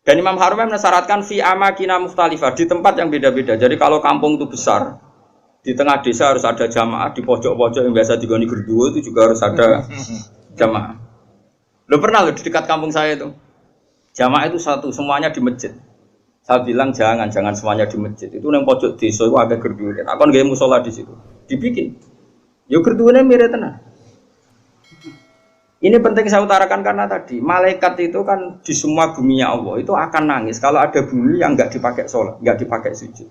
Dan Imam Harumai mensyaratkan fi amakina mukhtalifah, di tempat yang beda-beda. Jadi kalau kampung itu besar, di tengah desa harus ada jamaah, di pojok-pojok yang biasa digoni gerduwo itu juga harus ada jamaah. Lo pernah lo di dekat kampung saya itu, jamaah itu satu, semuanya di masjid. Saya bilang jangan semuanya di masjid. Itu yang pojok desa itu ada gerduwo. Aku nggak musola di situ, dibikin. Yo gerduwonya mirip tenan. Ini penting saya utarakan karena tadi malaikat itu kan di semua buminya Allah itu akan nangis kalau ada bumi yang nggak dipakai sholat, nggak dipakai sujud.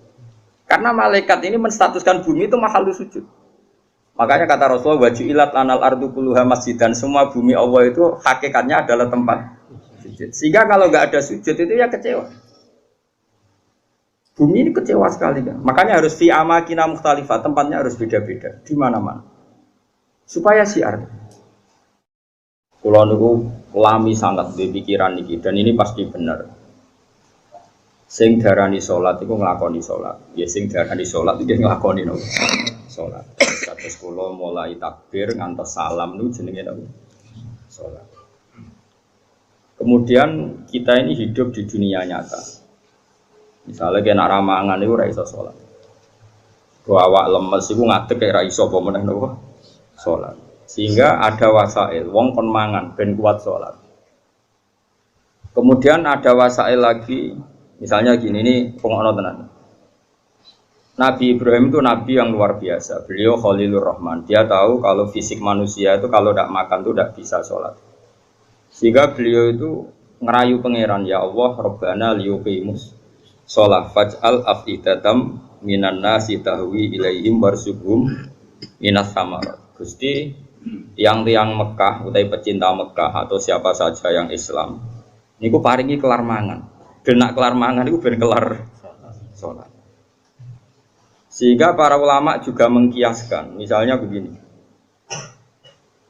Karena malaikat ini menstatuskan bumi itu mahalul sujud. Makanya kata Rasulullah wajilat lanal ardu kulluha masjid, dan semua bumi Allah itu hakikatnya adalah tempat sujud. Sehingga kalau nggak ada sujud itu ya kecewa. Bumi ini kecewa sekali kan. Makanya harus fi amakina mukhtalifah, tempatnya harus beda-beda di mana-mana. Supaya syiar. Kulo niku lami sangat di pikiran niki dan ini pasti benar. Sing darani salat iku nglakoni salat. Ya sing darani salat iki nglakoni nopo? Salat. Terus kulo mulai takbir ngantos salam niku jenenge nopo? Salat. Kemudian kita ini hidup di dunia nyata. Misalnya kena ramangan niku ora iso salat. Ku awak lemes iku ngadeg kaya ora iso apa meneh nopo? Salat. Sehingga ada wasail, wong kon mangan ben kuat sholat. Kemudian ada wasail lagi, misalnya gini, ini pengokno tenan. Nabi Ibrahim itu nabi yang luar biasa. Beliau Khalilur Rahman. Dia tahu kalau fisik manusia itu kalau tidak makan itu tidak bisa sholat. Sehingga beliau itu ngerayu pangeran, ya Allah, Rabbana liyuqimus sholat faj'al afidatam minan nasi tahwi ilaihim warzuqhum minas samarat. Gusti tiang-tiang Mekah, utai pecinta Mekah atau siapa saja yang Islam, niku paringi kelar mangan. Genak kelar mangan niku ben kelar sholat. Sehingga para ulama juga mengkiaskan, misalnya begini.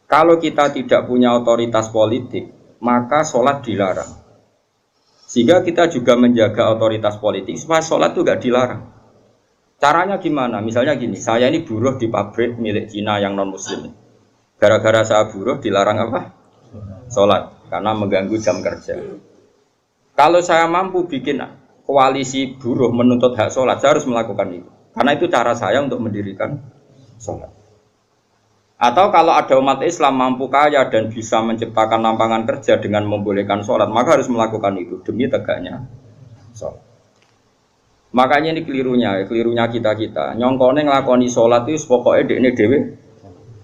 Kalau kita tidak punya otoritas politik, maka sholat dilarang. Sehingga kita juga menjaga otoritas politik supaya sholat itu tidak dilarang. Caranya gimana? Misalnya gini, saya ini buruh di pabrik milik Cina yang non-muslim. Gara-gara saya buruh dilarang apa? Sholat, karena mengganggu jam kerja. Kalau saya mampu bikin koalisi buruh menuntut hak sholat, saya harus melakukan itu. Karena itu cara saya untuk mendirikan sholat. Atau kalau ada umat Islam mampu kaya dan bisa menciptakan lapangan kerja dengan membolehkan sholat, maka harus melakukan itu demi tegaknya sholat. Makanya ini kelirunya kita. Nyongkone ngelakoni sholat itu pokoknya dekne dewe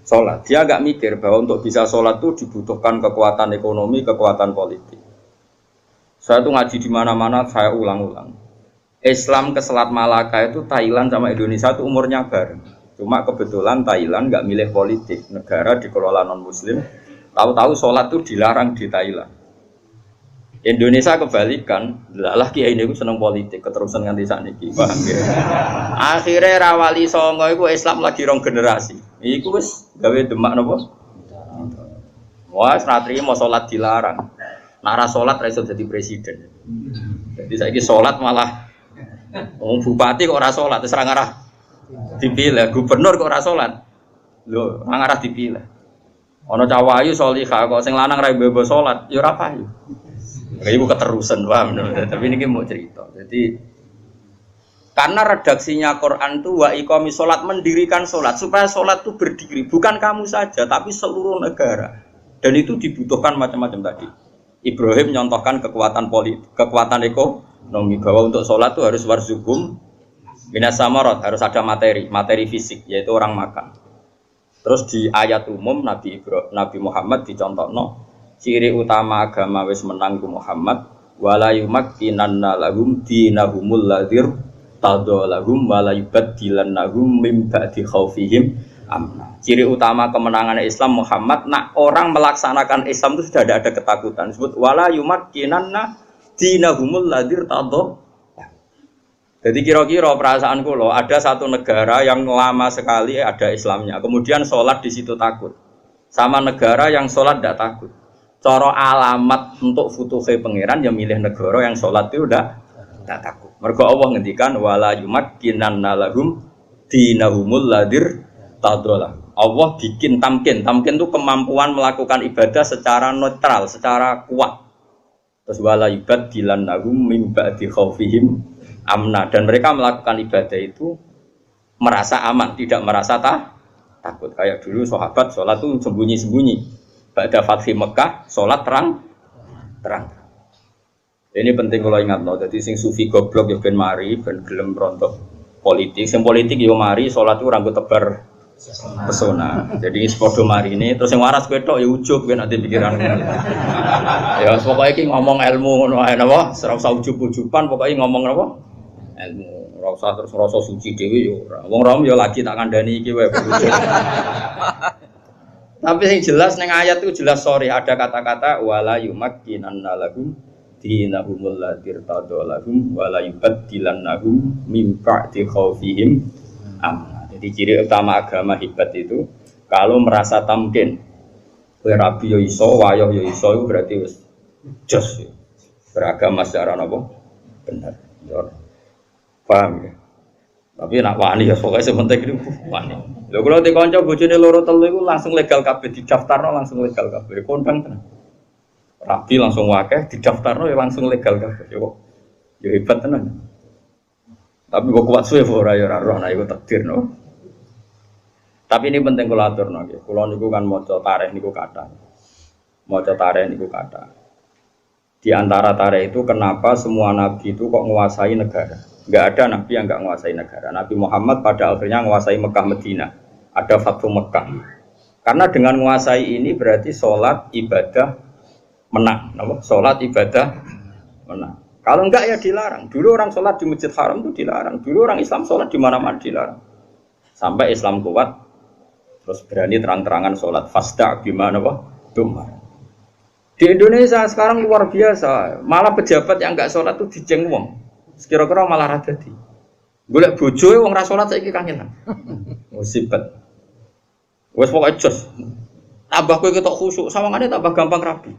sholat. Dia agak mikir bahwa untuk bisa sholat itu dibutuhkan kekuatan ekonomi, kekuatan politik. Saya tuh ngaji di mana-mana, saya ulang-ulang. Islam ke Selat Malaka itu Thailand sama Indonesia itu umurnya bareng. Cuma kebetulan Thailand nggak milih politik, negara dikelola non-Muslim. Tahu-tahu sholat itu dilarang di Thailand. Indonesia kebalikan, lah kiai ini seneng politik, keterusan nganti sakniki, paham ya? Akhirnya rawali songo itu Islam lagi rong generasi. Iku wis gawe demak napa? Wah, ratri mau sholat dilarang. Nara sholat ra iso dadi presiden. Jadi saiki sholat malah bupati kok ora sholat, terus ora ngarah dipilih, gubernur kok ora sholat. Lho, ora ngarah dipilih. Ana cawayu sholihah kok sing lanang ra mbebo sholat, ya ora payu. Ibu keterusan, paham? Tapi ini mau cerita. Jadi karena redaksinya Quran itu wa iqamis sholat, mendirikan sholat supaya sholat itu berdiri, bukan kamu saja tapi seluruh negara. Dan itu dibutuhkan macam-macam tadi. Ibrahim nyontohkan kekuatan politik, kekuatan ekonomi, bahwa untuk sholat itu harus warzuqhum minas samarat, harus ada materi fisik, yaitu orang makan. Terus di ayat umum Nabi Muhammad dicontohno ciri utama agama wis menang ku Muhammad wala yumakkinanna lahum dinahumul ladzir tadallahum wala yubaddilannahum min ba'di khaufihim amna. Ciri utama kemenangan Islam Muhammad, nak orang melaksanakan Islam itu sudah ada ketakutan. Disebut wala yumakkinanna dinahumul ladzir tadallah. Jadi kira-kira perasaan kula ada satu negara yang lama sekali ada Islamnya, kemudian sholat di situ takut, sama negara yang sholat tidak takut. Cara alamat untuk futuhe pangeran yang milih negara yang sholat itu udah tak takut. Mergo Allah ngendikan wala yumakkinanna lahum dinahumul ladir tadolah. Allah bikin tamkin itu kemampuan melakukan ibadah secara netral, secara kuat. Terus wala yubadilannahum min ba'di khaufihim amna, dan mereka melakukan ibadah itu merasa aman, tidak merasa takut. Kayak dulu sahabat sholat itu sembunyi-sembunyi. Ba'da fathi Mekah sholat terang. Ini penting kalau ingat loh. Jadi sing sufi goblok ya ben mari, ben gelem rontok politik. Sing politik yo mari sholat itu ranggo tebar pesona. Jadi sepodo mari ini terus yang waras kowe tok ya ujub kan nanti pikiran. Ya pokoke iki ngomong ilmu ngono ae napa, ora usah ujub-ujuban, pokoke ngomong napa? Ilmu. Ora usah terus rasa suci dhewe yo ora. Wong rom yo lagi tak kandhani iki wae. Tapi yang jelas ning ayat itu jelas ada kata-kata wala yumakkinanna lahum dinahumul ladir tadolahum wala yubaddilannahum min ba'di khaufihim amna. Jadi ciri utama agama hebat itu kalau merasa tamkin. Kowe rabi yo iso, wayoh yo iso, itu berarti wis jos. Beragama secara napa? Benar. Paham ya? Tapi nak wani ya pokoknya sementing itu wani. Lho kalau dikonco bojone loro telu iku langsung legal kabeh didaftarno langsung legal kabeh. Kondang tenan. Rabi langsung wakeh didaftarno ya langsung legal kabeh. Yo hebat tenan. Tapi kok kuat suwe ora ya ora roh nek iku takdir no. Tapi ini penting kula aturno nggih. Kula niku kan maca tarikh niku kathah. Maca tarikh niku kathah. Di antara tarikh itu kenapa semua nabi itu kok menguasai negara? Enggak ada nabi yang enggak menguasai negara. Nabi Muhammad pada akhirnya menguasai Mekah Madinah. Ada Fathu Mekah. Karena dengan menguasai ini berarti sholat ibadah menang. Sholat ibadah menang. Kalau enggak ya dilarang. Dulu orang sholat di Masjid Haram itu dilarang. Dulu orang Islam sholat di mana-mana dilarang. Sampai Islam kuat, terus berani terang-terangan sholat. Fasda gimana Dumar. Di Indonesia sekarang luar biasa. Malah pejabat yang enggak sholat itu dijeng wong. Kira-kira malah rada di. Golek bojoe wong ra salat saiki kangenan. Musibet. Wes pokoke jos. Tambah kowe ketok khusyuk, sawangane tambah gampang rabi.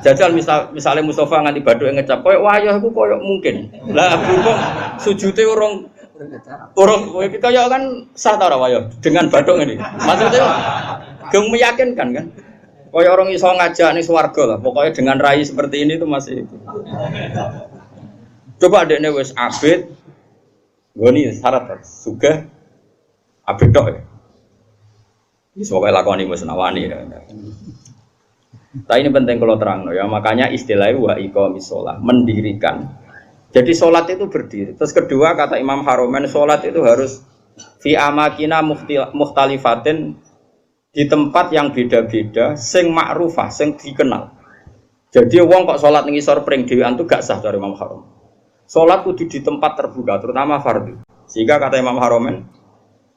Jajal misalnya Mustafa nganti badhuke ngecap koyo wayah iku koyo mungkin. Lah berhubung sujude urung kaya kan sah ta ora wayah dengan badhuk ini. Maksudnya geng meyakinkan kan. Koyo orang iso ngajak ning swarga lah. Pokoknya dengan rai seperti ini itu masih itu. Coba adekne wis abid, ngoni syarat sugih abid tok ya. Wis pokoke lakoni wis nawani ya. Tapi ini penting kalau terangno ya, makanya istilahnya wa iqamis shalah, mendirikan. Jadi salat itu berdiri. Terus kedua kata Imam Haromen salat itu harus fi amakina mukhtalifatin, di tempat yang beda-beda sing ma'rufah, sing dikenal. Jadi wong kok salat ning isor pring dhewean tuh gak sah dari Imam Harom. Sholat kudu di tempat terbuka, terutama fardhu. Sehingga kata Imam Haromen,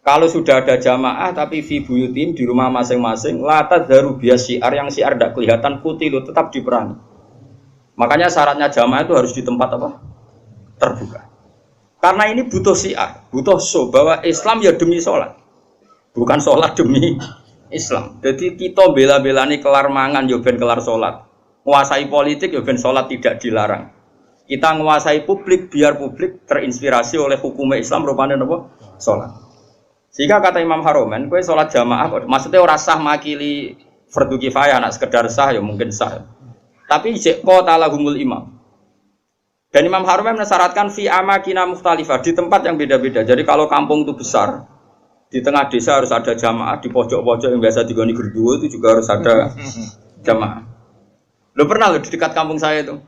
kalau sudah ada jamaah tapi fi buyutim di rumah masing-masing, la tadharu bias syiar yang syiar tidak kelihatan putih itu tetap diperangi. Makanya syaratnya jamaah itu harus di tempat apa? Terbuka. Karena ini butuh syiar, butuh show bahwa Islam ya demi sholat, bukan sholat demi Islam. Jadi kita bela-belani kelar mangan ya ben kelar sholat, menguasai politik ya ben sholat tidak dilarang. Kita menguasai publik biar publik terinspirasi oleh hukum Islam rupanya apa? Sholat. Sehingga kata Imam Haromen, kowe sholat jamaah, maksudnya ora sah makili fardu kifayah, nak sekedar sah ya mungkin sah. Tapi jek qata lahumul imam. Dan Imam Haromen mensyaratkan fi amakina mukhtalifah, di tempat yang beda-beda. Jadi kalau kampung itu besar, di tengah desa harus ada jamaah, di pojok-pojok yang biasa digoni gerduwo itu juga harus ada jamaah. Lo pernah lo di dekat kampung saya itu?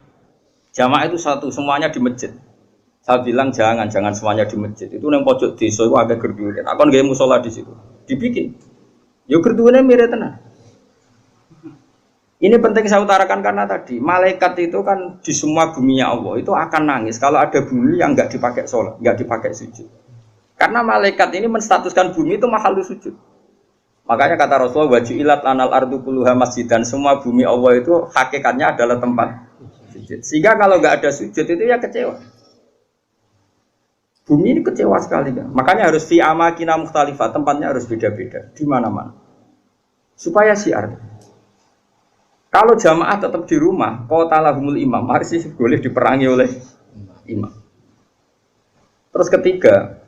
Jamaah itu satu, semuanya di masjid. Saya bilang jangan semuanya di masjid. Itu yang pojok desa itu agak gerduwe. Aku nggak musola di situ. Dibikin. Yo gerduwene mirip tenan. Ini penting saya utarakan karena tadi malaikat itu kan di semua buminya Allah itu akan nangis kalau ada bumi yang nggak dipakai sholat, nggak dipakai sujud. Karena malaikat ini menstatuskan bumi itu mahal sujud. Makanya kata Rasulullah wajilat lanal ardu kulluha masjid, dan semua bumi Allah itu hakikatnya adalah tempat sujud. Sehingga kalau nggak ada sujud itu ya kecewa. Bumi ini kecewa sekali kan. Makanya harus fi amakina mukhtalifah, tempatnya harus beda-beda di mana-mana. Supaya syiar. Kalau jamaah tetap di rumah, qata lahumul imam, harus boleh diperangi oleh imam. Terus ketiga,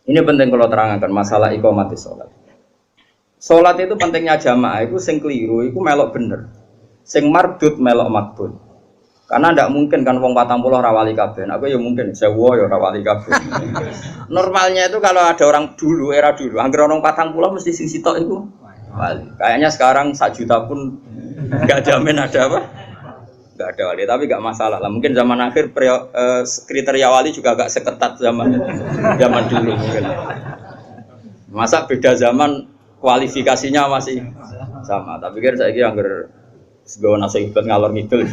Ini penting kalau terangkan masalah iqamati sholat. Sholat itu pentingnya jamaah, itu sing keliru, itu melok bener. Sing mardut melok makbul. Karena ndak mungkin kan wong 40 ora wali kabeh. Aku ya mungkin sewu ya ora wali kabeh. Normalnya itu kalau ada orang dulu, era dulu, anggere orang 40 mesti sing sitok itu wali. Kayaknya sekarang 1 juta pun enggak jamin ada apa? Enggak ada wali, tapi enggak masalah lah. Mungkin zaman akhir kriteria wali juga agak seketat zaman dulu mungkin. Masa beda zaman kualifikasinya masih sama. Tapi kan saya kira angger sebawa nasi ikut ngalor ngidul.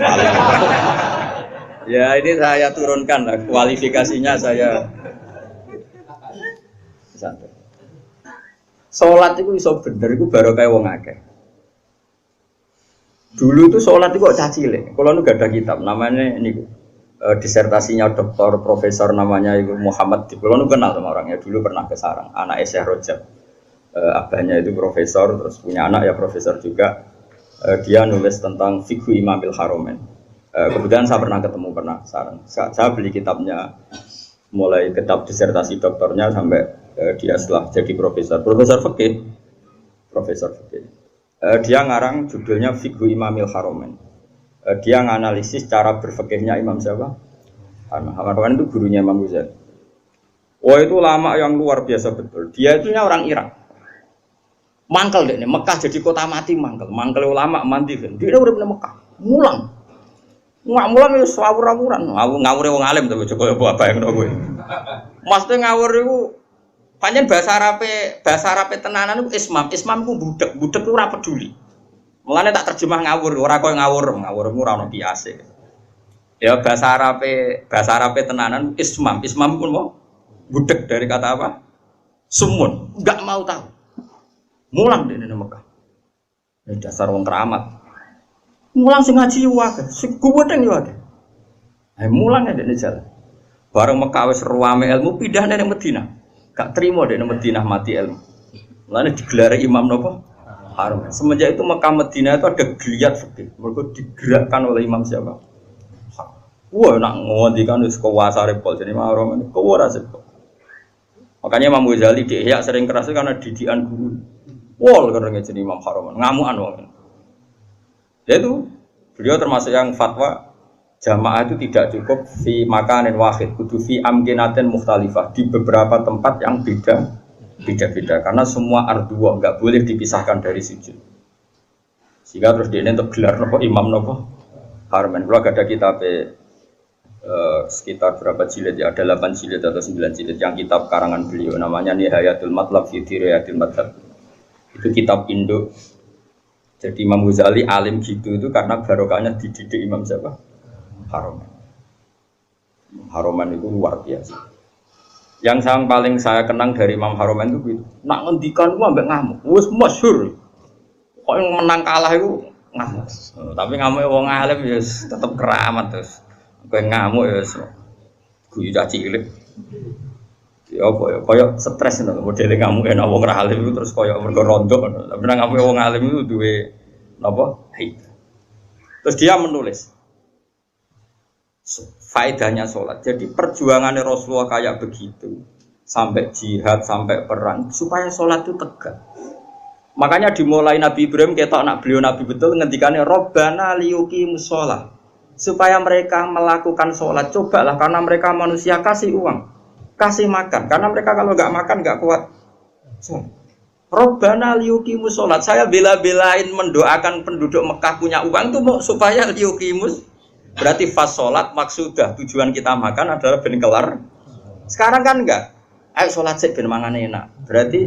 Ya ini saya turunkan lah kualifikasinya saya. Santai. Sholat itu iso bener itu baru kayak wong akeh. Dulu tuh sholat itu kok cacile. Kalau nu gak ada kitab namanya ini disertasinya doktor profesor namanya Ibu Muhammad. Kalau nu kenal sama orangnya dulu pernah ke Sarang. Anak Syekh Rajab. Abahnya itu profesor terus punya anak ya profesor juga. Dia nulis tentang fikhu Imamil Haromen. Kemudian saya pernah ketemu Sarang. Saya beli kitabnya mulai kitab disertasi doktornya sampai dia setelah jadi profesor fikih. Dia ngarang judulnya Fikhu Imamil Haromen. Dia nganalisis cara berfikihnya Imam siapa? Haromen itu gurunya Imam Ghazali. Wah itu lama yang luar biasa betul. Dia itu orang Irak. Mangkel deh, Mekah jadi kota mati mangkel ulama mandi kan. Dia udah pernah Mekah, mulang ya sawur-sawuran. Ngawur wong alim tapi coba apa yang ngono kuwi. Maksudnya ngawur itu pancen bahasa Arabe tenanan itu ismam itu budek itu ora peduli. Mulane tak terjemah ngawur, ora koyo ngawur ora ono kiase. Ya bahasa Arabe tenanan ismam pun mau budek dari kata apa? Sumun, enggak mau tahu. Mulang di Mekah. Ini dasar wong keramat. Mulang sing ngaji wae, sing gubedeng yo akeh. Mulang ndek jalan. Bareng Mekah wis ruame ilmu pindah nang Madinah. Gak trimo ndek Madinah mati ilmu. Mulane digelari imam napa? Harum. Semenjak itu Mekah Madinah itu ada geliat fikih. Mergo digerakkan oleh imam siapa? Wah, nak ngondikan wis kuwasa repol jenenge harum ini kuwara sepol. Makanya Imam Ghazali di Ihya sering keras karena didikan guru. Wol karena jadi Imam Haroman, ngamuan wong. Ya itu beliau termasuk yang fatwa jamaah itu tidak cukup fi makanin wahid, kudu fi amkinatin mukhtalifah di beberapa tempat yang beda-beda karena semua ardua enggak boleh dipisahkan dari sujud. Sehingga terus dia untuk gelar nopo imam nopo Haroman. Kalau ada kitab sekitar berapa jilid ya, ada 8 jilid atau 9 jilid yang kitab karangan beliau namanya Nihayatul Matlab fi Dirayatil Madhab. Itu kitab Indo. Jadi Imam Ghazali alim gitu itu karena barokahnya dididik Imam siapa? Haroman. Haroman itu luar biasa. Yang paling saya kenang dari Imam Haroman itu gitu. Nak ngendikan gua ambek ngamuk. Wis masyhur. Kok yang menang kalah itu ngamuk. Tapi ngamuk wong alim ya tetep keramat terus. Kowe ngamuk ya guyu cilik. Ya apa ya koyo stres ngono modele ngamuk enak wong ra alim itu terus koyo mergo rondo tapi nang ngamuk wong alim itu duwe napa hikmah. Terus dia menulis faedahnya sholat. Jadi perjuangannya Rasulullah kayak begitu sampai jihad sampai perang supaya sholat itu tegak. Makanya dimulai Nabi Ibrahim ketok anak beliau Nabi betul ngendikane Rabbana liyuqimus shalah supaya mereka melakukan sholat. Cobalah karena mereka manusia kasih uang kasih makan, karena mereka kalau nggak makan nggak kuat. Robbana liyuqimus sholat. Saya bela-belain mendoakan penduduk Mekah punya uang itu mau supaya liyuqimus. Berarti fas sholat maksudah tujuan kita makan adalah ben kelar. Sekarang kan enggak. Ayo sholat sih ben mangane enak. Berarti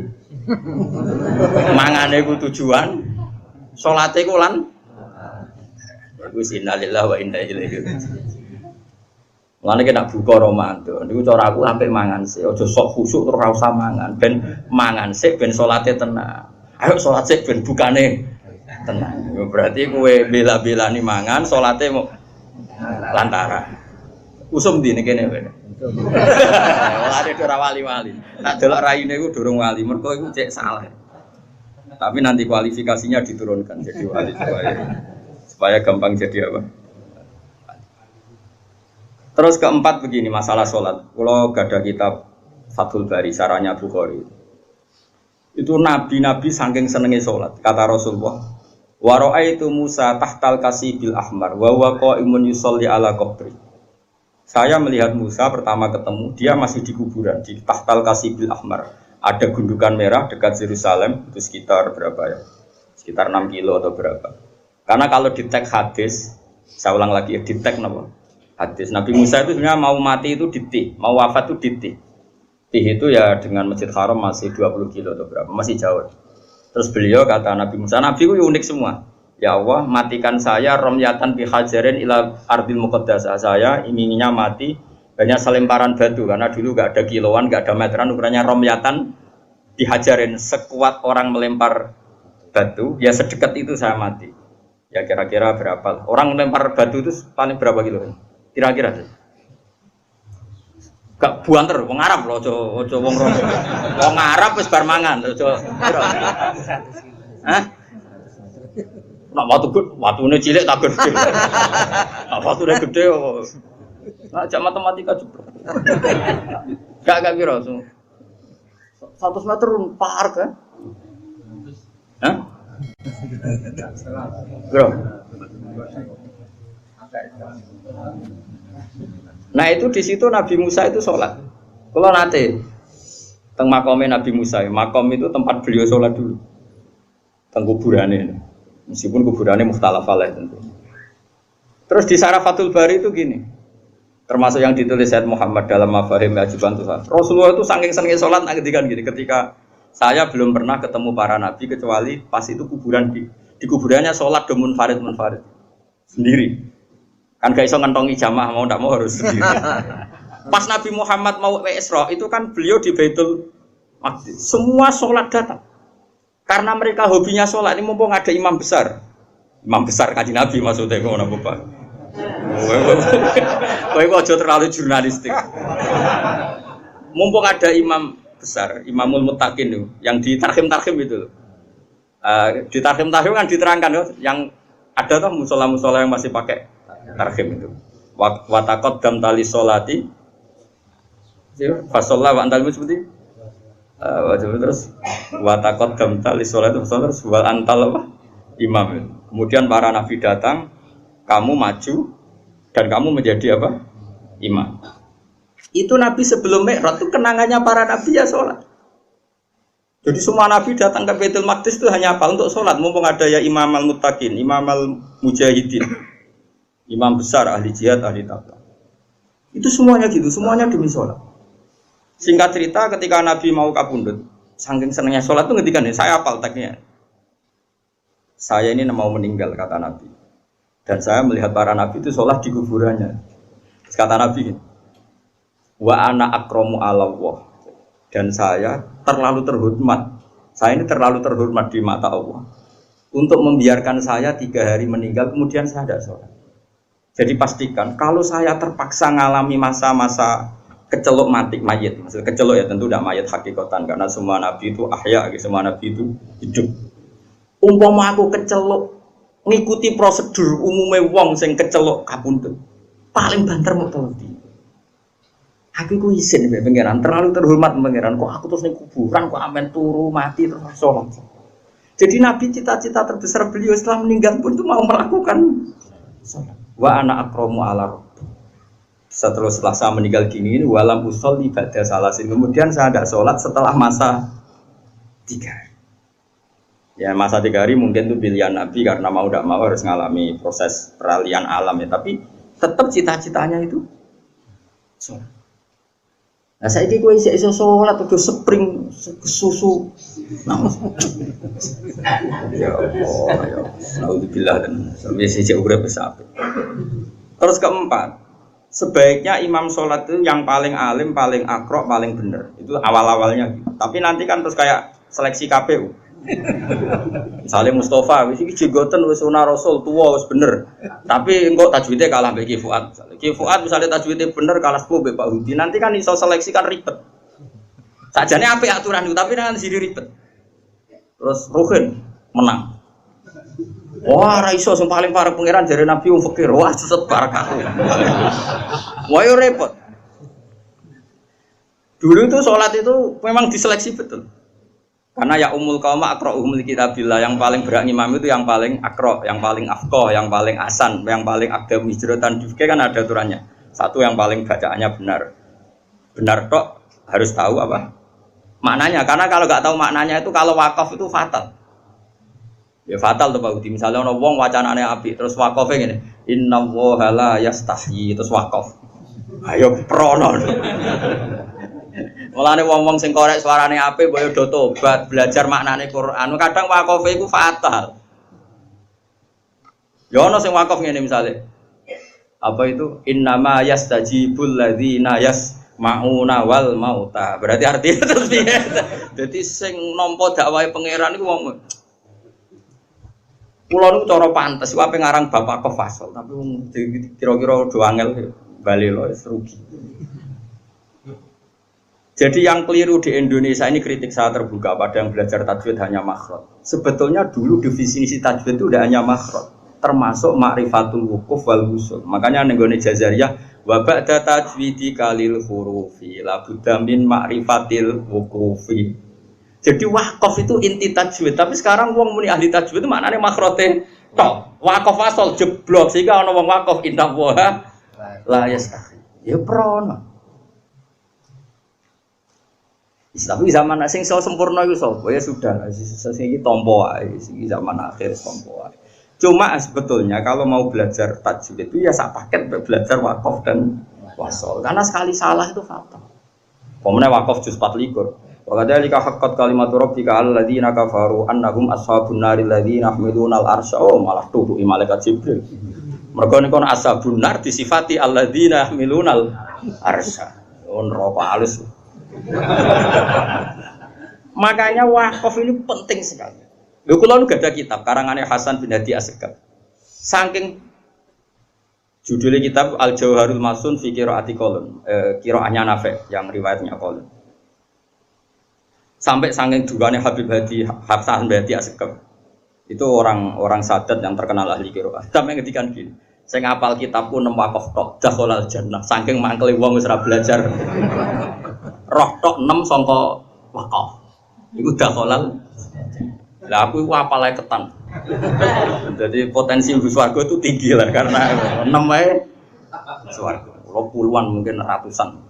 mangane ku tujuan, sholatnya ku lan. Bagus innalillahi wa inna ilaihi raji'un. Mulane kena buka Ramadan. Niku cara aku sampe mangan sik, aja sok khusuk terus ora usah mangan. Ben mangan sik ben salate tenang. Ayo salat sik ben bukane tenang. Yo berarti kowe bela-belani mangan, salate mau lantaran. Usum ndi kene kowe. Ora ora wali-wali. Nak delok raine iku durung wali, mergo iku cek salah. Tapi nanti kualifikasinya diturunkan jadi wali supaya gampang jadi apa? Terus keempat begini masalah sholat. Kalau gak ada kitab Fathul Bari, saranya Bukhari. Itu nabi-nabi saking senenge sholat. Kata Rasulullah, wa ra'aitu Musa tahtal kasibil ahmar wa huwa qa'imun yusolli ala qabri. Saya melihat Musa pertama ketemu, dia masih di kuburan di tahtal kasibil ahmar. Ada gundukan merah dekat Yerusalem, itu sekitar berapa ya? Sekitar 6 kilo atau berapa. Karena kalau di tag hadis, saya ulang lagi ya, di tag apa? Hadis. Nabi Musa itu sebenarnya mau mati itu di Tih, mau wafat itu di Tih. Tih itu ya dengan Masjid Haram masih 20 kilo atau berapa, masih jauh. Terus beliau kata Nabi Musa, Nabi itu unik semua. Ya Allah, matikan saya romyatan bihajarin ila ardil muqaddasah. Saya inginnya mati hanya selemparan batu karena dulu gak ada kiloan, gak ada meteran, ukurannya romyatan bihajarin, sekuat orang melempar batu, ya sedekat itu saya mati. Ya kira-kira berapa? Orang melempar batu itu paling berapa kilo? Kira-kira. Gak buanter, wong Arab lho, ojo wong Rono. Wong Arab wis bar mangan, ojo. Hah? Nak watune cilik tak gede. Nak watune gede kok. Nak jak matematika juga. Gak piro, 100 meter par kan? Hah? Bro. Nah itu di situ Nabi Musa itu sholat. Kalau nate teng makomnya Nabi Musa, makom itu tempat beliau sholat dulu. Teng kuburannya, meskipun kuburannya mukhtalaf alaih tentu. Terus di Syarafatul Bari itu gini, termasuk yang ditulis Sayyid Muhammad dalam Mafahim Ajiban Tuhan. Rasulullah itu saking senengnya sholat, ngedikan gini, ketika saya belum pernah ketemu para nabi kecuali pas itu kuburan di kuburannya sholat do munfarid sendiri. Kan gak iso ngentongi jamaah mau ndak mau harus sendiri. Pas Nabi Muhammad mau Isra itu kan beliau di Baitul Maqdis. Semua sholat datang. Karena mereka hobinya sholat ini mumpung ada imam besar. Imam besar Kanjeng Nabi maksudnya ngono apa? Kowe kok aja terlalu jurnalistik. Mumpung ada imam besar, Imamul Muttaqin itu yang di tarhim-tarhim itu. Di tarhim-tarhim kan diterangkan yang ada tuh musola-musola yang masih pakai tarhim itu. Watakot dam tali solati, fasolah wa antal seperti, terus watakot dam tali solati terus wal antal apa imam. Kemudian para nabi datang, kamu maju dan kamu menjadi apa imam. Itu nabi sebelum Mi'raj itu kenangannya para nabi ya sholat. Jadi semua nabi datang ke Baitul Maqdis itu hanya apa untuk sholat. Mumpung ada ya Imam al-Muttaqin, Imam al-Mujahidin, imam besar, ahli jihad, ahli taqwa. Itu semuanya gitu, semuanya demi sholat. Singkat cerita, ketika Nabi mau kapundhut, saking senangnya sholat itu ngetikan, saya hafal teksnya. Saya ini mau meninggal, kata Nabi. Dan saya melihat para Nabi itu sholat di kuburannya. Kata Nabi, wa ana akramu ala Allah. Dan saya terlalu terhormat. Saya ini terlalu terhormat di mata Allah. Untuk membiarkan saya 3 hari meninggal, kemudian saya tidak sholat. Jadi pastikan kalau saya terpaksa ngalami masa-masa kecelok mati mayit, maksud kecelok ya tentu tidak mayit hakikatan karena semua nabi itu ahya, semua nabi itu hidup. Umpama aku kecelok ngikuti prosedur umumnya wong sing kecelok kapundhut, paling banter mau tolong. Aku ku isin mbek pangeran, terlalu terhormat pangeran, kok aku terus ning kuburan kok amen turu mati terus sholat. Jadi nabi cita-cita terbesar beliau setelah meninggal pun itu mau melakukan sholat. Wa ana akramu ala rabbi. Setelah saya meninggal gini walam usolli ba'da salasin. Kemudian saya tidak sholat setelah masa 3 hari. Ya masa 3 hari mungkin itu pilihan Nabi karena mau tidak mau harus mengalami proses peralihan alam ya. Tapi tetap cita-citanya itu sholat. Nah saya ini gue iso sholat udah spring susu. Ya Allah, ya Alhamdulillah dan sampai sejak urip besar. Terus keempat, sebaiknya imam sholat itu yang paling alim, paling akrok, paling benar. Itu awal-awalnya. Tapi nanti kan terus kayak seleksi KPU. Misalnya Mustafa, wis iki jenggoten wis sunah Rasul tua wis bener. Tapi engko tajwidnya kalah mbek Ki Fuad. Ki Fuad misalnya tajwidnya bener kalah mbek Pak Hudi. Nanti kan iso seleksi kan ribet. Sajane apik aturan itu tapi nanti sini ribet. Terus Ruhin menang. Wah, ra iso sing paling parek pangeran jare Nabi wong fakir. Wah, sesat barakah. Wah, yo repot. Dulu itu sholat itu memang diseleksi betul. Karena ya umul qauma aqra'uhum likitabillah, yang paling berani imam itu yang paling akro, yang paling afqah, yang paling asan, yang paling aqdam hijratan difke kan ada aturannya. Satu yang paling bacaannya benar. Benar tok harus tahu apa? Maknanya. Karena kalau enggak tahu maknanya itu kalau wakaf itu fatal. Ya fatal tuh Pak Udi. Misalnya ono wong wacanane apik terus wakofe ngene. Innallaha la yastahyi terus wakaf. Ayo prono. Mulane wong-wong sing korek suarane apik mbok yo do tobat, belajar maknane Quran. Kadang wakofe iku fatal. Ya ono sing wakaf ngene misale. Apa itu? Innama yastajibul ladzina yasma'una wal mauta. Berarti artinya terus piye? Dadi sing nampa dakwahe pangeran iku wong kula niku cara pantes wae ngarang bapak kefasol, tapi wong kira-kira do angel bali lho rugi. Jadi yang keliru di Indonesia ini kritik saya terbuka pada yang belajar tajwid hanya makhraj. Sebetulnya dulu definisi tajwid itu tidak hanya makhraj, termasuk ma'rifatul wukuf wal wusul. Makanya nenggone Jazariyah wa ba'da tajwidi kalil hurufi la budda min ma'rifatil wukufi. Jadi wakaf itu inti tajwid, tapi sekarang wong muni ahli tajwid itu maknane makhrote tok. Wakaf asal jeblok sehingga ana wong wakaf inna wa la yastahi. Ya prono. Tapi zaman sing iso sempurna iku sapa? Ya sudah, sing iki tampa wae, iki zaman akhir tampa wae. Cuma sebetulnya kalau mau belajar tajwid itu ya sak paket belajar wakaf dan wasol. Karena sekali salah itu fatal. Pemene wakaf juz 24. Wa kadzalika haqqat kalimatu rabbika 'alal ladzina kafaru annahum ashabun naril ladzina yahmiluna al-arsya. Oh, malah tuduh malaikat Jibril. Mergo niku ashabun nar disifati alladzina yahmiluna al-arsya. Oh, neraka halus. Makanya wakaf ini penting sekali. Lho kula nu gadah kitab karangane Hasan bin Hadi Asegaf. Saking judulnya kitab Al-Jauharul Masun fi Qiraati Qalun, qiraahnya Nafi' yang riwayatnya Qalun. Sampai saking duane Habib Hadi Hasan bin Hadi Asegaf. Itu orang sadat yang terkenal ahli qiraah. Sampai ngedikan gini, saya ngapal kitabku nem wakaf tok dakhalal jannah. Saking mangkele wong wis ora belajar roh tok 6 sangka wakaf. Iku dakhalal. Lah aku iku apal ae ketan. Jadi potensi mlebu swarga itu tinggi lah karena 6 wae swarga. Puluhan mungkin ratusan.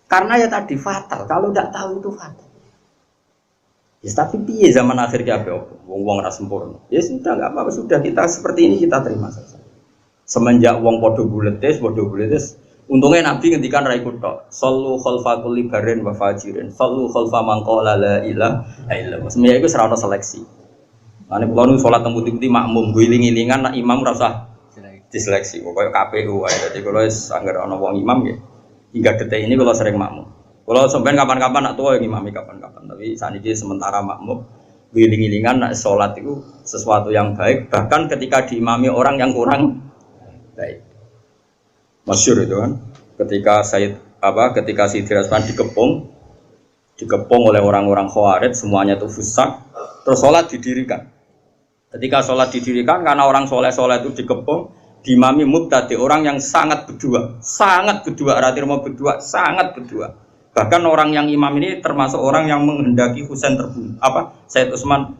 Karena ya tadi fatal, kalau tidak tahu itu fatal. Ya tapi piye zaman akhir ki ape opo? Wong-wong ora sempurna. Ya sudah enggak apa-apa, sudah kita seperti ini kita terima saja. Semenjak wong padha buletes, untungnya Nabi ngendikan ra ikut tok. Sallu khalfa kulli barin wa fajirin. Sallu khalfa man qala la ilaha illallah. Semuanya iku ora ono seleksi. Mane kula nu salat teng putih-putih makmum, guling-gilingan nak imam ora usah diseleksi. Koyo KPU wae. Dadi kula wis anggere ana wong imam nggih. Hingga detik ini kula sering makmum. Kula sampean kapan-kapan nak tuwa yang imami kapan-kapan. Tapi saniki sementara makmum guling-gilingan nak salat itu sesuatu yang baik bahkan ketika diimami orang yang kurang baik. Masyhur itu kan, ketika Sayyidina Utsman dikepung oleh orang-orang Khawarij, semuanya itu fusak, terus sholat didirikan. Ketika sholat didirikan, karena orang soleh-soleh itu dikepung, diimami mubtadi, orang yang sangat berdua, ratirmo berdua, sangat berdua. Bahkan orang yang imam ini termasuk orang yang menghendaki Husain terbunuh, Sayyid Utsman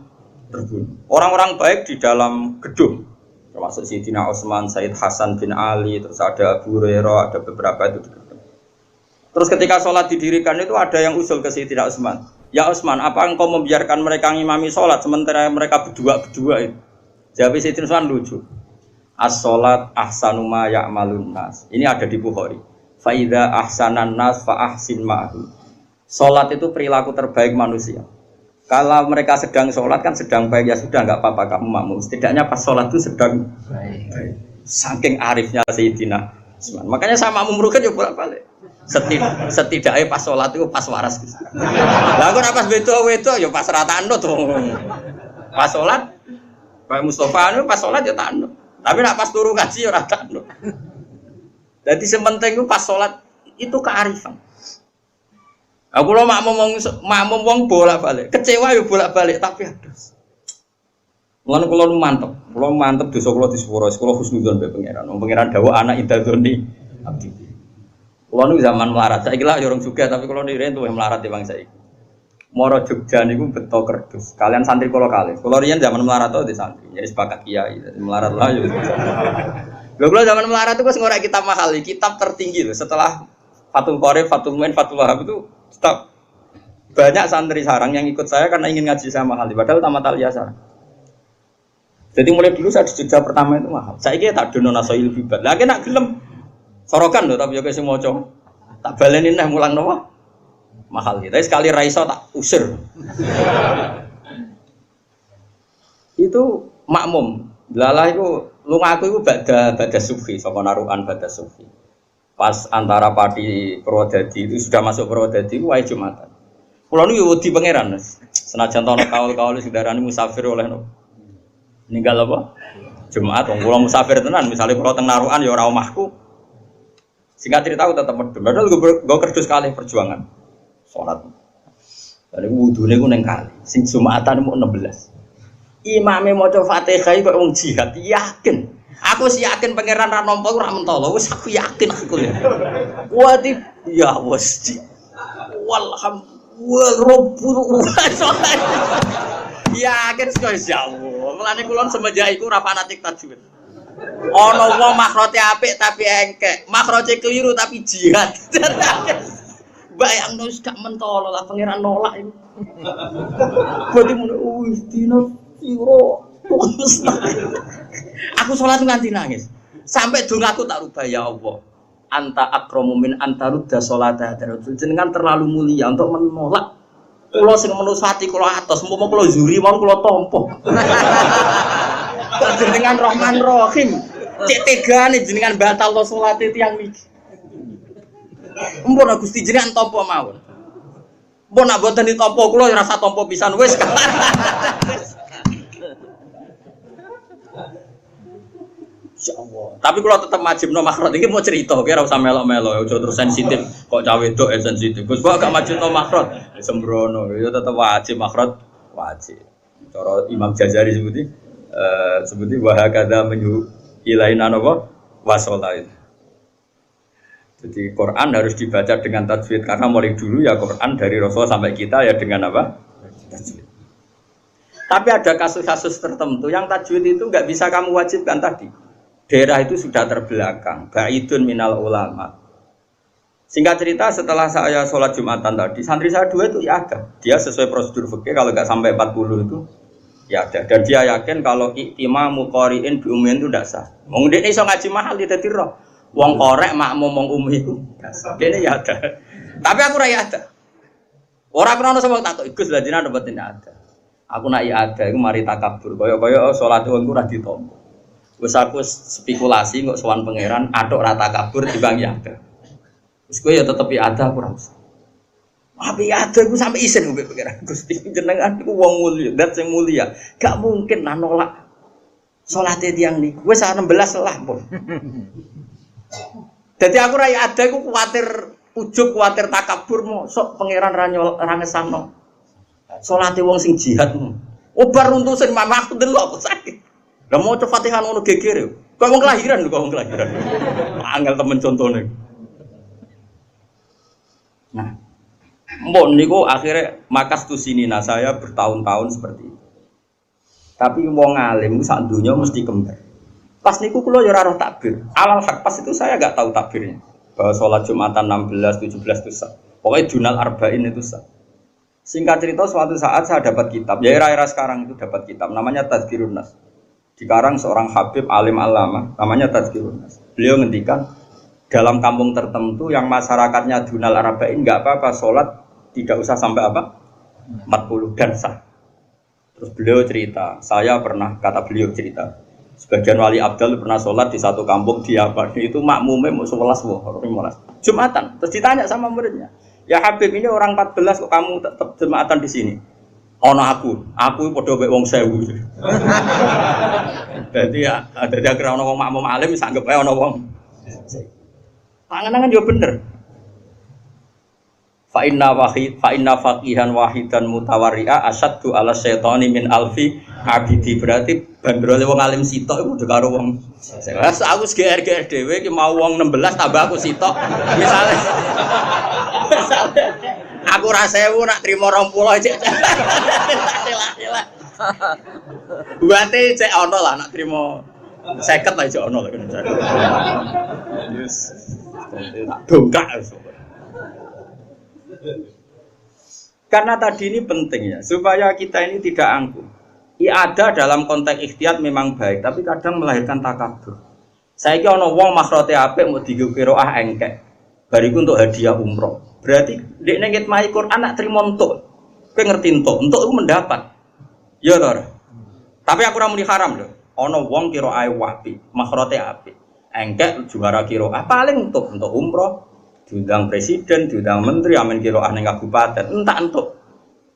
terbunuh. Orang-orang baik di dalam gedung, termasuk Sayyidina Utsman, Sayyid Hasan bin Ali, terus ada Abu Hurairah, ada beberapa itu. Terus ketika sholat didirikan itu ada yang usul ke Sayyidina Utsman. Ya Utsman, apa engkau membiarkan mereka ngimami sholat sementara mereka berdua itu? Jawab Sayyidina Utsman lucu. As-sholat ahsanu ma ya'malun nas. Ini ada di Bukhari. Fa idza ahsanan nas fa ahsin ma'hu. Sholat itu perilaku terbaik manusia. Kalau mereka sedang sholat kan sedang baik, ya sudah nggak apa-apa kamu makmum. Setidaknya pas sholat itu sedang baik. Saking arifnya Sayyidina Utsman. Makanya sama makmum rugen ya bolak-balik. Setidaknya pas sholat itu pas waras. Lah kok pas wedo ya pas rata anut. Pas sholat Pak Mustafa itu pas sholat ya tak anut. Tapi nak pas turu ngaji ya rata anut. Jadi sementing itu pas sholat itu kearifan. Aku lo makmum wong bolak-balik, kecewa ya bolak-balik tapi ados. Mulane kula mantep dosa kula disepuro, kula husnudzon mbek pangeran. Wong pangeran dawuh anak idadzoni abdi. Kulo niku zaman melarat, saiki lah orang juga tapi kulo niku riyen tuh melarat di bangsa iki. Moro Jogja niku beto kerdus. Kalian santri kulo kalih. Kulo riyen zaman melarat tuh di santri, jadi sepakat kiai. Melarat lah yo. Lho kulo zaman melarat itu wis ngorek kitab mahal, kitab tertinggi loh. Setelah Fathul Qorib, Fathul Muin, Fathul Wahab itu kitab banyak santri sarang yang ikut saya karena ingin ngaji sama mahal. Padahal tamat al-yasar. Jadi mulai dulu saya di Jogja pertama itu mahal. Saya kira tak dono nasoil bibat. Lagi nak gelem sorokan loh, tapi ya semua cowok. Tak balenin nih mulang nopo mahal gitu. Tapi sekali raiso tak usir. Itu makmum. Lalah itu lungaku itu bada sufi, sama naruhan bada sufi. Pas antara Pati Purwodadi itu sudah masuk Purwodadi itu wajib Jumatan. Pulau ini wedi pangeran. Senajan tono kaul saudarane musafir oleh nopo. Ninggal apa? Jumat, wong musafir tenan, misalnya kalau teng naruhan ya ora omahku. Singkat cerita aku tetap medhun. Padahal gue kerdus kali perjuangan. Salat. Dari wudune ku ning kali. Sing Jumatan mu 16. Imame maca Fatihah kok wong jihad, yakin. Aku sih yakin pangeran ra nampa ora mentolo, wis aku yakin aku ya. Wadi ya wis. Walhamdulillah rabbul yakin sekali jauh. Mulane kula semenjak iku ora fanatik tajwid. Ana wong makrote apik tapi engkek, makrote keliru tapi jihad. Bayangno gak mentolo lah pangeran nolak iku. Berarti mun dino sira. Aku salat nganti nangis. Sampai dongaku tak rubah ya Allah. Anta akramu min anta rudda sholata darul jenengan terlalu mulia untuk menolak kula sing menusati kula atos umpama kula zuri mawon kula tampa. Kok jenengan Rahman Rahim cek tegane jenengan batalno salate tiyang niki. Mumpun Gusti jenengan tampa mawon. Mumpun nak boten ditampa kula ya rasa tampa pisan wis. Insyaallah. Tapi kalau tetap majibno makhraj iki mau cerita, kira usah melok-melok, aja terus sensitif. Kok cawe wedok sensitif. Gus kok gak majibno makhraj, sembrono. Ya tetap wajib makhraj, wajib. Cara Imam Jazari sebuti wa hakadha menyu ilaina napa wasolain. Jadi Quran harus dibaca dengan tajwid karena mulai dulu ya Quran dari Rasul sampai kita ya dengan apa? Tajwid. Tapi ada kasus-kasus tertentu yang tajwid itu nggak bisa kamu wajibkan tadi. Daerah itu sudah terbelakang, ba'idun minal ulama. Singkat cerita setelah saya sholat Jumatan tadi, santri saya 2 itu ya ada. Dia sesuai prosedur fikih kalau nggak sampai 40 itu ya ada. Dan dia yakin kalau imamu qari'in bi ummin itu tidak sah. Wong dene iso ngaji mahal di dadi roh. Wong korek makmum wong ummi iku. Dene ya ada. Tapi aku ora ya ada. Ora krono sebab takok Gus lha jenengan mboten ada. Aku nak ya ada iku mari takabur. Kaya-kaya salat wong ku ora ditampa. Wes aku spekulasi kok sowan pangeran atok rata kabur timbang ya ada. Wis kowe ya tetep ya ada aku ora usah. Tapi ya ada aku sampai isin mbek pangeran Gusti jenengan iku wong mulia, dat sing mulia. Gak mungkin lah nolak salate tiyang niku. Wis 16 lah pun. Dadi aku ora ya ada aku kuwatir ujug kuwatir takabur mosok pangeran ra ngesahno. Salate wong sing jihad. Obar runtuh sing mamah aku delok sakit. Lah mau Fatihah ngono geger yo. Kok wong kelahiran lho, kok wong kelahiran. Angel temen contone. Nah, mbok niku akhirnya makas tu sini nah saya bertahun-tahun seperti itu. Tapi wong alim sak donya mesti kembar. Pas niku kula ya ora roh takbir. Alal haq pas itu saya enggak tahu takbirnya. Bahwa sholat Jumatan 16, 17 itu sah. Pokoknya Dunal Arba'in itu sah. Singkat cerita suatu saat saya dapat kitab. Ya era-era sekarang itu dapat kitab namanya Tazkirun Nas. Dikarang seorang Habib alim alama namanya Tazkirun Nas. Beliau ngendikan dalam kampung tertentu yang masyarakatnya Dunal Arba'in enggak apa-apa sholat tidak usah sampai apa 40 dan sah. Terus beliau cerita, saya pernah kata beliau cerita, sebagian wali abdal pernah sholat di satu kampung di apa itu makmumnya mau 11 Jumatan. Terus ditanya sama muridnya, ya Habib ini orang 14 kok kamu tetap Jumatan di sini? Ono aku padha mek wong 1000. Dadi ya, dadi akhire ono wong makmum alim wis anggap ae ono wong. Panganan yo bener. Fa inna faqihan wahidan mutawarri'a asyaddu ala syaitani min alfi abidi. Berarti bandrole wong alim sitok iku udah karo wong. Aku GR dhewe iki mau wong 16 tambah aku sitok. Misale aku ra 1000 nak trimo 20 cek. Celah-celah. Buate cek ono lah nak trimo 50 lah cek ono lah. Yes. Tak dongkrak. Karena tadi ini penting ya, supaya kita ini tidak angkuh. Ada dalam konteks ikhtiyat memang baik, tapi kadang melahirkan takabur. Saya kira ono wong makhrote apik mau digo qiraah engkek. Bariku untuk hadiah umroh. Berarti nek nengit mai Quran nak trimo entuk. Kowe ngerti entuk iku mendapat. Ya to. Tapi aku ora muni haram lho. Ono wong qiraah apik, makhrote apik. Engkek juara qiraah paling untuk umroh. Diundang presiden, diundang menteri, amin kiroah ning kabupaten, entak entuk.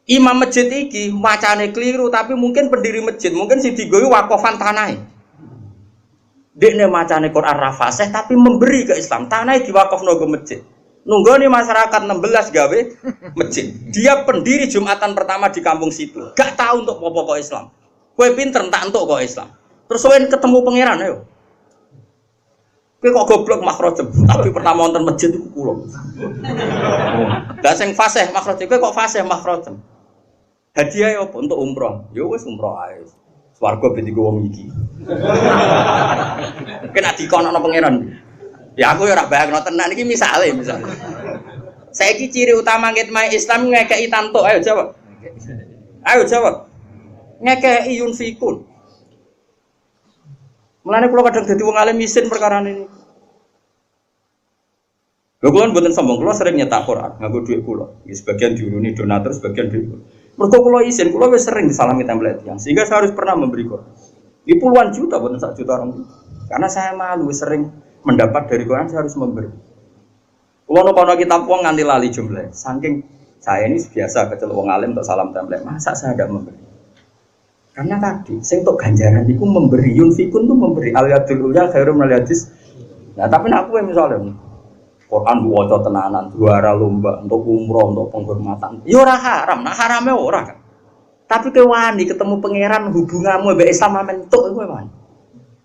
Imam masjid iki macane keliru, tapi mungkin pendiri masjid, mungkin si digowi wakofan tanahe. Dekne macane Quran ra fasih tapi memberi ke Islam, tanahe diwakofno ke masjid. Nunggoni masyarakat 16 gawe masjid. Dia pendiri Jumatan pertama di kampung situ. Gak tahu untuk apa-apa kok Islam. Kowe pinter entak entuk kok Islam. Terus kowe ketemu pangeran ayo. Kowe kok goblok makhrojem, tapi pertama wonten masjid iku kula. Lah sing fasih makhrojem, kowe kok fasih makhrojem. Hadiah apa untuk umroh? Ya wis umroh ae. Swarga ben digo wong iki. Kena dikonokno pangeran. Ya aku ya ora bayangno tenan iki misale. Saiki ciri utama ngitmai Islam ngekeki tantuk, ayo jawab. Ayo jawab. Ngekeki yunfikun. Mulane kula kadang dadi wong alim isin perkara ini. Lho kula mboten sombong, kula sering nyetak Quran nganggo dhuwit kula. Ya sebagian diuruni donatur, sebagian dhuwit. Mergo kula isin, kula wis sering disalami template yang sehingga saya harus pernah memberi Quran. Di puluhan juta mboten 1 juta orang. Karena saya malu sering mendapat dari Quran saya harus memberi. Kula nopo kitab wong nganti lali jumlah. Saking saya ini biasa kecelok wong alim untuk salam template, masa saya tidak memberi? Karena tadi, saya untuk ganjaran itu memberi, yunfikun itu memberi al-yadul ulya khairum al-yadis. Nah, tapi aku misalnya Quran diwaca tenanan, juara lomba untuk umroh, untuk penghormatan. Ya ora haram, nah haramnya ora kan. Tapi kowe wani ketemu pangeran hubunganmu mbek Islam mentuk kowe wani.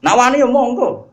Nah wani ya monggo.